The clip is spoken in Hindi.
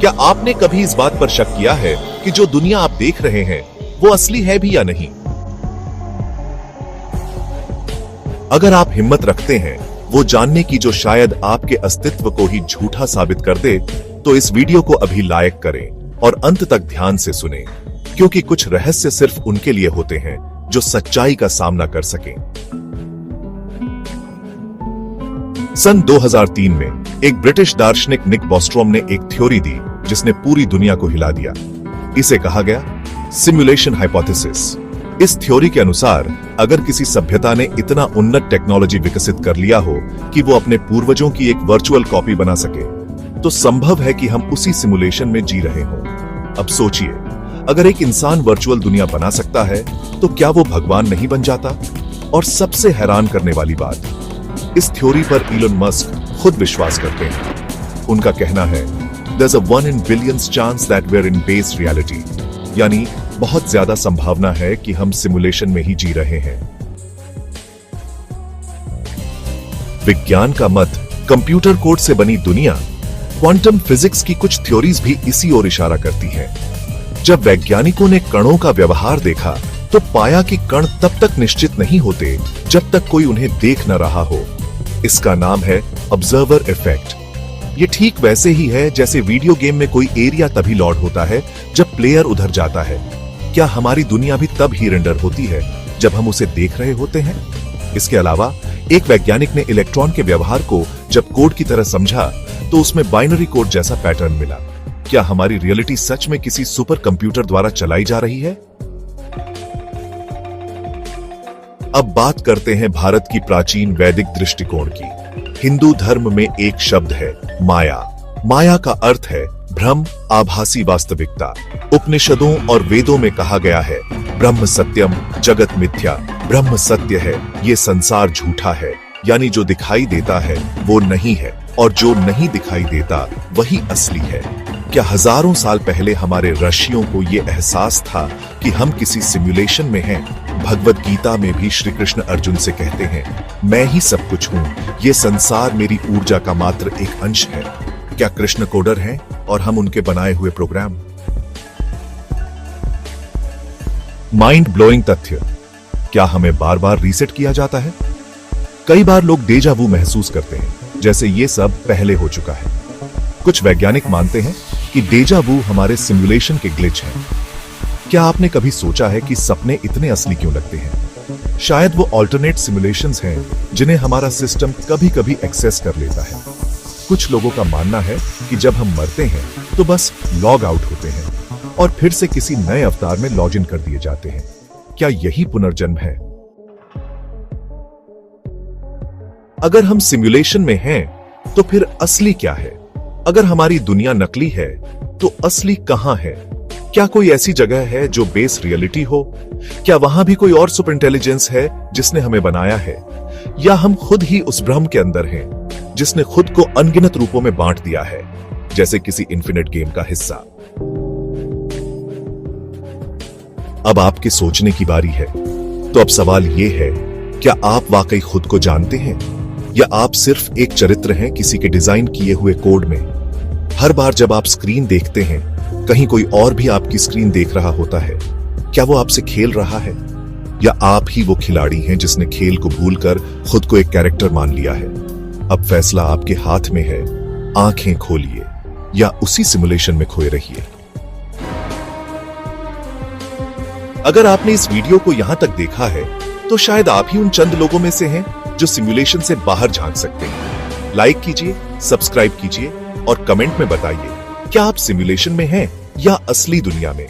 क्या आपने कभी इस बात पर शक किया है कि जो दुनिया आप देख रहे हैं वो असली है भी या नहीं? अगर आप हिम्मत रखते हैं वो जानने की जो शायद आपके अस्तित्व को ही झूठा साबित कर दे, तो इस वीडियो को अभी लाइक करें और अंत तक ध्यान से सुनें, क्योंकि कुछ रहस्य सिर्फ उनके लिए होते हैं जो सच्चाई का सामना कर सकें। सन 2003 में एक ब्रिटिश दार्शनिक निक बॉस्ट्रोम ने एक थ्योरी दी जिसने पूरी दुनिया को हिला दिया। इसे कहा गया सिमुलेशन हाइपोथेसिस। इस थ्योरी के अनुसार अगर किसी सभ्यता ने इतना उन्नत टेक्नोलॉजी विकसित कर लिया हो कि वो अपने पूर्वजों की एक वर्चुअल कॉपी बना सके, तो संभव है कि हम उसी सिमुलेशन में जी रहे हों। अब सोचिए, अगर एक इंसान वर्चुअल दुनिया बना सकता है तो क्या वो भगवान नहीं बन जाता? और सबसे हैरान करने वाली बात, इस थ्योरी पर इलोन मस्क खुद विश्वास करते हैं। उनका कहना है, There's a 1 in billions chance that we're in base reality, यानी बहुत ज्यादा संभावना है कि हम सिमुलेशन में ही जी रहे हैं। विज्ञान का मत, कंप्यूटर कोड से बनी दुनिया, क्वांटम फिजिक्स की कुछ थ्योरीज भी इसी ओर इशारा करती हैं। जब वैज्ञानिकों ने कणों का व्यवहार देखा तो पाया कि कण तब तक निश्चित नहीं होते जब तक कोई उन्हें देख न रहा हो। इसका नाम है ऑब्जर्वर इफेक्ट। ये ठीक वैसे ही है जैसे वीडियो गेम में कोई एरिया तभी लॉड होता है जब प्लेयर उधर जाता है। क्या हमारी दुनिया भी तब ही रेंडर होती है जब हम उसे देख रहे होते हैं? इसके अलावा एक वैज्ञानिक ने इलेक्ट्रॉन के व्यवहार को जब कोड की तरह समझा तो उसमें बाइनरी कोड जैसा पैटर्न मिला। क्या हमारी रियलिटी सच में किसी सुपर कंप्यूटर द्वारा चलाई जा रही है? अब बात करते हैं भारत की प्राचीन वैदिक दृष्टिकोण की। हिंदू धर्म में एक शब्द है माया। माया का अर्थ है भ्रम, आभासी वास्तविकता। उपनिषदों और वेदों में कहा गया है, ब्रह्म सत्यम जगत मिथ्या। ब्रह्म सत्य है, ये संसार झूठा है, यानी जो दिखाई देता है वो नहीं है और जो नहीं दिखाई देता वही असली है। क्या हजारों साल पहले हमारे ऋषियों को ये एहसास था कि हम किसी सिमुलेशन में हैं? भगवद गीता में भी श्री कृष्ण अर्जुन से कहते हैं, मैं ही सब कुछ हूं, ये संसार मेरी ऊर्जा का मात्र एक अंश है। क्या कृष्ण कोडर हैं और हम उनके बनाए हुए प्रोग्राम? माइंड ब्लोइंग तथ्य, क्या हमें बार बार रीसेट किया जाता है? कई बार लोग डेजा वू महसूस करते हैं, जैसे ये सब पहले हो चुका है। कुछ वैज्ञानिक मानते हैं कि डेजा वू हमारे सिमुलेशन के ग्लिच हैं। क्या आपने कभी सोचा है कि सपने इतने असली क्यों लगते हैं? शायद वो ऑल्टरनेट सिमुलेशंस हैं जिन्हें हमारा सिस्टम कभी कभी एक्सेस कर लेता है। कुछ लोगों का मानना है कि जब हम मरते हैं तो बस लॉग आउट होते हैं और फिर से किसी नए अवतार में लॉग इन कर दिए जाते हैं। क्या यही पुनर्जन्म है? अगर हम सिमुलेशन में हैं तो फिर असली क्या है? अगर हमारी दुनिया नकली है तो असली कहां है? क्या कोई ऐसी जगह है जो बेस रियलिटी हो? क्या वहां भी कोई और सुपर इंटेलिजेंस है जिसने हमें बनाया है? या हम खुद ही उस भ्रम के अंदर हैं जिसने खुद को अनगिनत रूपों में बांट दिया है, जैसे किसी इन्फिनिट गेम का हिस्सा? अब आपके सोचने की बारी है। तो अब सवाल यह है, क्या आप वाकई खुद को जानते हैं या आप सिर्फ एक चरित्र हैं किसी के डिजाइन किए हुए कोड में? हर बार जब आप स्क्रीन देखते हैं, कहीं कोई और भी आपकी स्क्रीन देख रहा होता है। क्या वो आपसे खेल रहा है या आप ही वो खिलाड़ी हैं जिसने खेल को भूलकर खुद को एक कैरेक्टर मान लिया है? अब फैसला आपके हाथ में है। आंखें खोलिए या उसी सिमुलेशन में खोए रहिए। अगर आपने इस वीडियो को यहां तक देखा है तो शायद आप ही उन चंद लोगों में से हैं जो सिमुलेशन से बाहर झांक सकते हैं। लाइक कीजिए, सब्सक्राइब कीजिए और कमेंट में बताइए, क्या आप सिमुलेशन में हैं या असली दुनिया में?